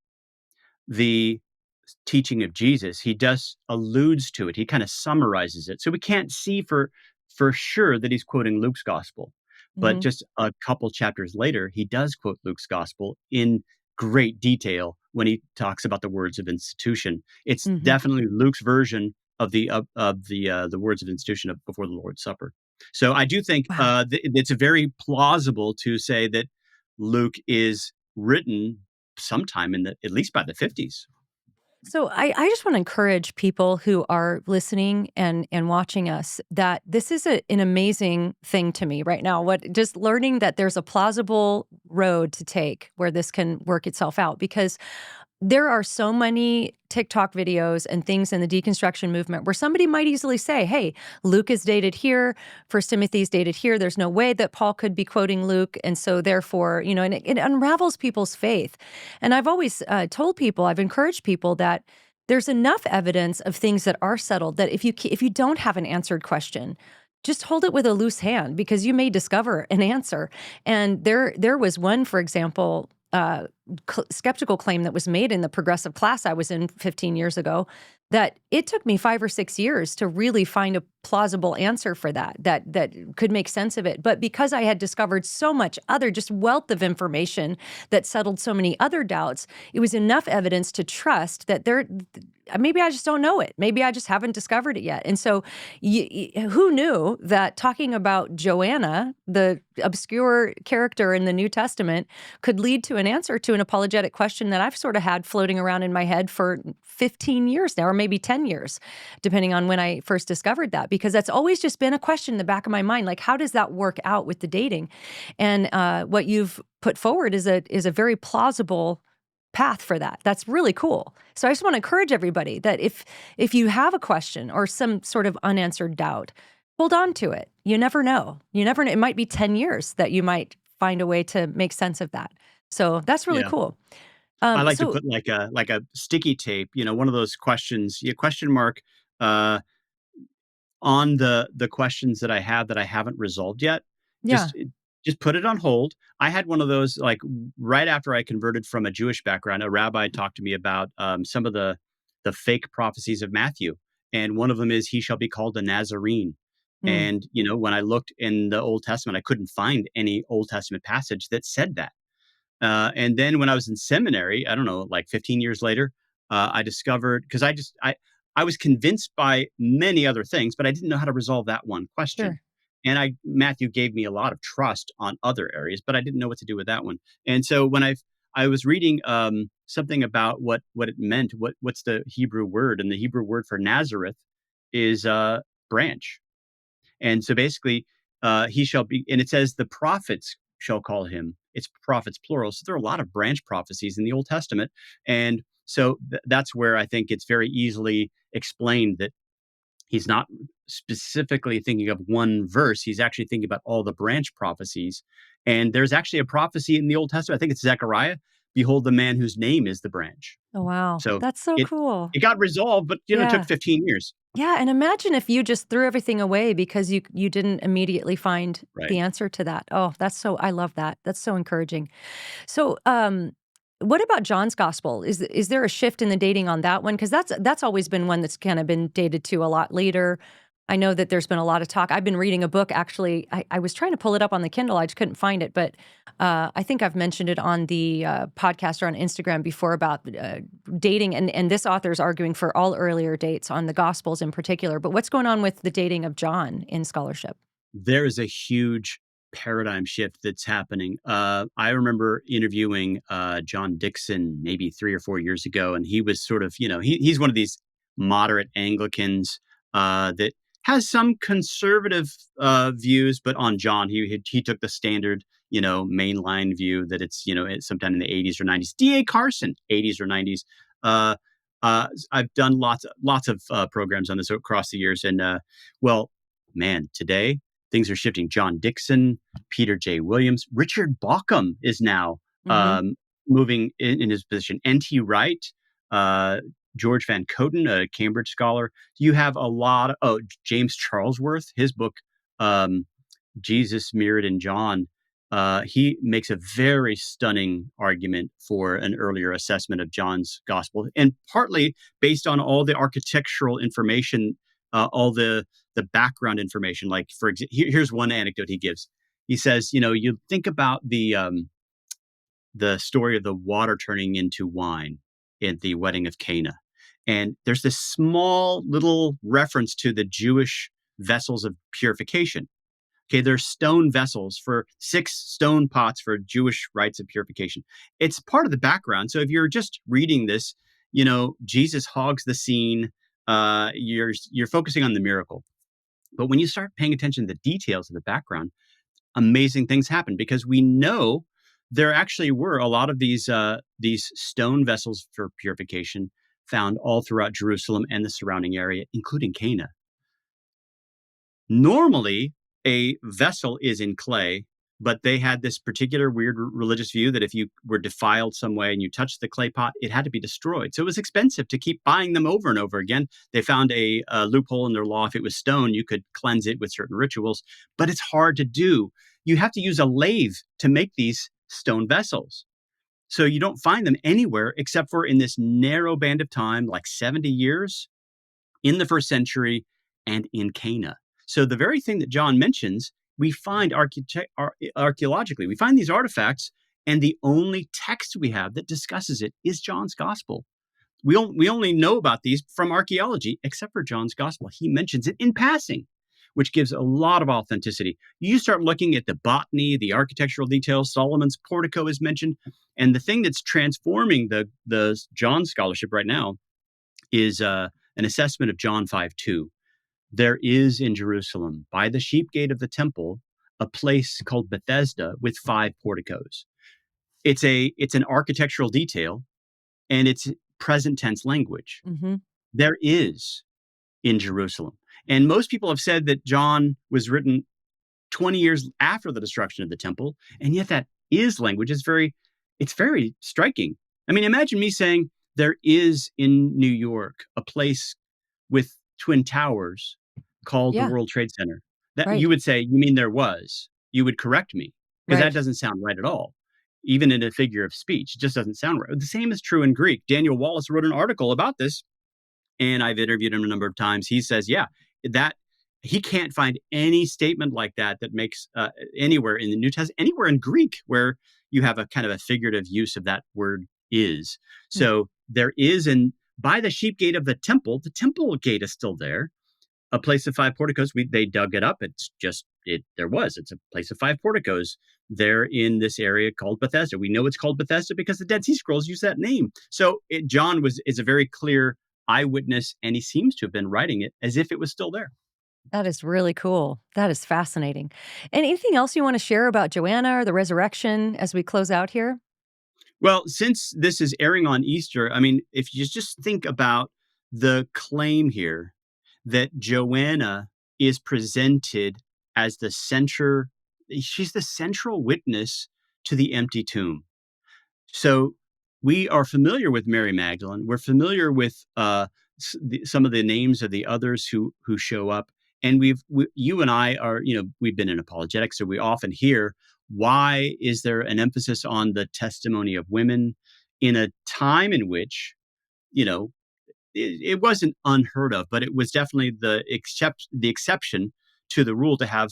the teaching of Jesus. He just alludes to it. He kind of summarizes it. So we can't see for sure that he's quoting Luke's gospel. But Hmm. just a couple chapters later, he does quote Luke's gospel in great detail when he talks about the words of institution. It's Hmm. definitely Luke's version of the words of institution of before the Lord's Supper. So I do think Wow. it's very plausible to say that Luke is written sometime in the at least by the 50s. So I just want to encourage people who are listening and watching us that this is an amazing thing to me right now. What just learning that there's a plausible road to take where this can work itself out, because there are so many TikTok videos and things in the deconstruction movement where somebody might easily say, hey, Luke is dated here, First Timothy's dated here. There's no way that Paul could be quoting Luke. And so therefore, and it unravels people's faith. And I've always told people, I've encouraged people that there's enough evidence of things that are settled that if you don't have an answered question, just hold it with a loose hand, because you may discover an answer. And there was one, for example, skeptical claim that was made in the progressive class I was in 15 years ago, that it took me 5 or 6 years to really find a plausible answer for that could make sense of it. But because I had discovered so much other just wealth of information that settled so many other doubts, it was enough evidence to trust that maybe I just don't know it. Maybe I just haven't discovered it yet. And so who knew that talking about Joanna, the obscure character in the New Testament, could lead to an answer to an apologetic question that I've sort of had floating around in my head for 15 years now, or maybe 10 years, depending on when I first discovered that, because that's always just been a question in the back of my mind. Like, how does that work out with the dating? And what you've put forward is a very plausible path for that. That's really cool. So I just want to encourage everybody that if you have a question or some sort of unanswered doubt, hold on to it. You never know. You never know. It might be 10 years that you might find a way to make sense of that. So that's really Yeah. cool. I like to So put like a sticky tape, one of those questions, question mark, uh, on the questions that I have that I haven't resolved yet. yeah. Just put it on hold. I had one of those like right after I converted from a Jewish background. A rabbi talked to me about some of the fake prophecies of Matthew, and one of them is he shall be called a Nazarene. Mm, And when I looked in the Old Testament, I couldn't find any Old Testament passage that said that. And then when I was in seminary, I don't know, like 15 years later, I discovered, because I was convinced by many other things, but I didn't know how to resolve that one question. sure. And Matthew gave me a lot of trust on other areas, but I didn't know what to do with that one. And so when I was reading something about what it meant, what's the Hebrew word, and the Hebrew word for Nazareth is branch. And so basically, he shall be, and it says the prophets shall call him. It's prophets plural. So there are a lot of branch prophecies in the Old Testament. And so that's where I think it's very easily explained that he's not specifically thinking of one verse. He's actually thinking about all the branch prophecies. And there's actually a prophecy in the Old Testament. I think it's Zechariah. Behold, the man whose name is the branch. Oh, wow. So That's so it cool. it got resolved, but it took Yeah. 15 years. Yeah, and imagine if you just threw everything away because you didn't immediately find Right. the answer to that. Oh, I love that. That's so encouraging. So, what about John's gospel? Is there a shift in the dating on that one? Because that's always been one that's kind of been dated to a lot later. I know that there's been a lot of talk. I've been reading a book, actually. I was trying to pull it up on the Kindle. I just couldn't find it. But I think I've mentioned it on the podcast or on Instagram before about dating. And this author is arguing for all earlier dates on the Gospels in particular. But what's going on with the dating of John in scholarship? There is a huge paradigm shift that's happening. I remember interviewing John Dixon maybe 3 or 4 years ago, and he was sort of, he's one of these moderate Anglicans that has some conservative views, but on John, he took the standard, mainline view that it's sometime in the 80s or 90s. D.A. Carson, 80s or 90s. I've done lots of programs on this across the years, and well, man, today things are shifting. John Dixon, Peter J. Williams, Richard Bauckham is now Hmm. um, moving in his position. N.T. Wright, uh, George Van Coten, a Cambridge scholar. You have a lot of, James Charlesworth, his book, um, Jesus Mirrored in John. He makes a very stunning argument for an earlier assessment of John's gospel, and partly based on all the architectural information, all the background information. Like, for example, here's one anecdote he gives. He says, you think about the story of the water turning into wine. at the wedding of Cana. And there's this small little reference to the Jewish vessels of purification. Okay, there's stone vessels for 6 stone pots for Jewish rites of purification. It's part of the background. So if you're just reading this, Jesus hogs the scene. You're focusing on the miracle. But when you start paying attention to the details of the background, amazing things happen because we know there actually were a lot of these stone vessels for purification found all throughout Jerusalem and the surrounding area, including Cana. Normally, a vessel is in clay, but they had this particular weird religious view that if you were defiled some way and you touched the clay pot, it had to be destroyed. So it was expensive to keep buying them over and over again. They found a loophole in their law. If it was stone, you could cleanse it with certain rituals, but it's hard to do. You have to use a lathe to make these stone vessels. So you don't find them anywhere except for in this narrow band of time, like 70 years in the first century and in Cana. So the very thing that John mentions, we find archaeologically. We find these artifacts, and the only text we have that discusses it is John's gospel. We only know about these from archaeology, except for John's gospel. He mentions it in passing, which gives a lot of authenticity. You start looking at the botany, the architectural details. Solomon's portico is mentioned. And the thing that's transforming the John scholarship right now is an assessment of John 5:2. There is in Jerusalem, by the sheep gate of the temple, a place called Bethesda with 5 porticos. It's an architectural detail, and it's present tense language. Mm-hmm. There is in Jerusalem. And most people have said that John was written 20 years after the destruction of the temple, and yet that is language. It's very striking. I mean, imagine me saying there is in New York a place with twin towers called the Yeah. World Trade Center. That Right. you would say, you mean there was? You would correct me because Right. that doesn't sound right at all. Even in a figure of speech, it just doesn't sound right. The same is true in Greek. Daniel Wallace wrote an article about this, and I've interviewed him a number of times. He says, yeah, that he can't find any statement like that makes anywhere in the New Testament, anywhere in Greek where you have a kind of a figurative use of that word is. So there is, and by the sheep gate of the temple gate is still there. A place of 5 porticos. They dug it up. It's a place of 5 porticos there in this area called Bethesda. We know it's called Bethesda because the Dead Sea Scrolls use that name. So John is a very clear eyewitness, and he seems to have been writing it as if it was still there. That is really cool. That is fascinating. And anything else you want to share about Joanna or the resurrection as we close out here? Well, since this is airing on Easter, I mean, if you just think about the claim here that Joanna is presented as she's the central witness to the empty tomb. So we are familiar with Mary Magdalene. We're familiar with some of the names of the others who show up. And you and I are, we've been in apologetics, so we often hear, why is there an emphasis on the testimony of women in a time in which, it wasn't unheard of, but it was definitely the exception to the rule to have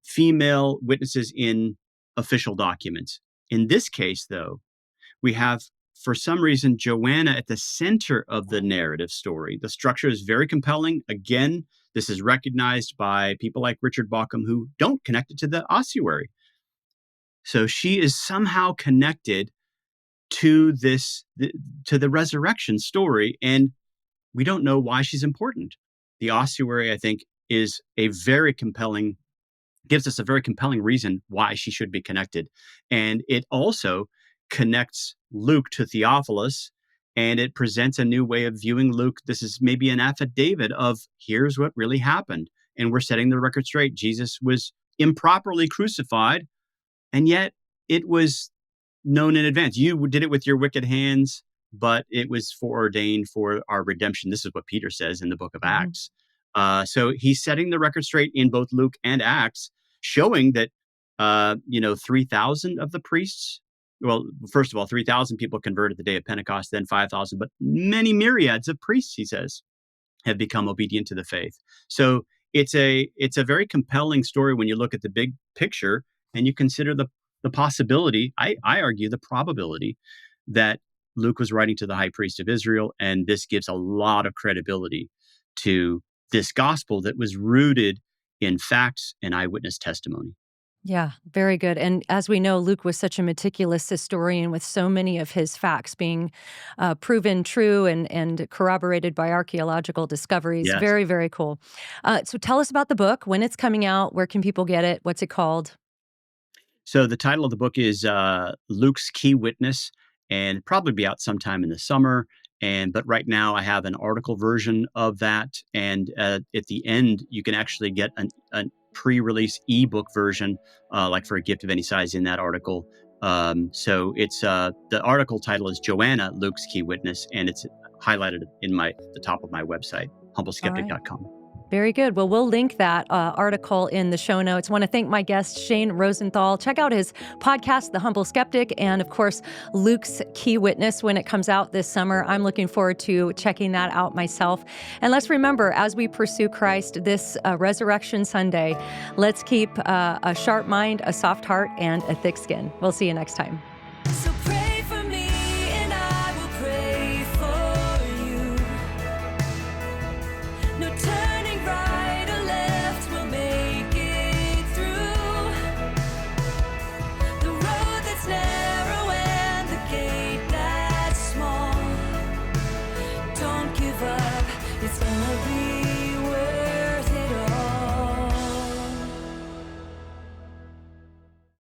female witnesses in official documents. In this case, though, we have, for some reason, Joanna at the center of the narrative story. The structure is very compelling. Again, this is recognized by people like Richard Bauckham who don't connect it to the ossuary. So she is somehow connected to the resurrection story, and we don't know why she's important. The ossuary, I think, gives us a very compelling reason why she should be connected. And it also connects Luke to Theophilus, and it presents a new way of viewing Luke. This is maybe an affidavit of here's what really happened. And we're setting the record straight. Jesus was improperly crucified, and yet it was known in advance. You did it with your wicked hands, but it was foreordained for our redemption. This is what Peter says in the book of Acts. So he's setting the record straight in both Luke and Acts, showing that 3,000 of the priests. Well, first of all, 3,000 people converted the day of Pentecost, then 5,000, but many myriads of priests, he says, have become obedient to the faith. So it's a very compelling story when you look at the big picture and you consider the possibility, I argue the probability, that Luke was writing to the high priest of Israel, and this gives a lot of credibility to this gospel that was rooted in facts and eyewitness testimony. Yeah, very good. And as we know, Luke was such a meticulous historian with so many of his facts being proven true and corroborated by archaeological discoveries. Yes. Very, very cool. So tell us about the book, when it's coming out, where can people get it, what's it called? So the title of the book is Luke's Key Witness, and probably be out sometime in the summer. But right now, I have an article version of that, and at the end, you can actually get a pre-release ebook version, like for a gift of any size, in that article. So it's the article title is Joanna, Luke's Key Witness, and it's highlighted in the top of my website, All right. humbleskeptic.com. Very good. Well, we'll link that article in the show notes. Want to thank my guest, Shane Rosenthal. Check out his podcast, The Humble Skeptic, and of course, Luke's Key Witness when it comes out this summer. I'm looking forward to checking that out myself. And let's remember, as we pursue Christ this Resurrection Sunday, let's keep a sharp mind, a soft heart, and a thick skin. We'll see you next time.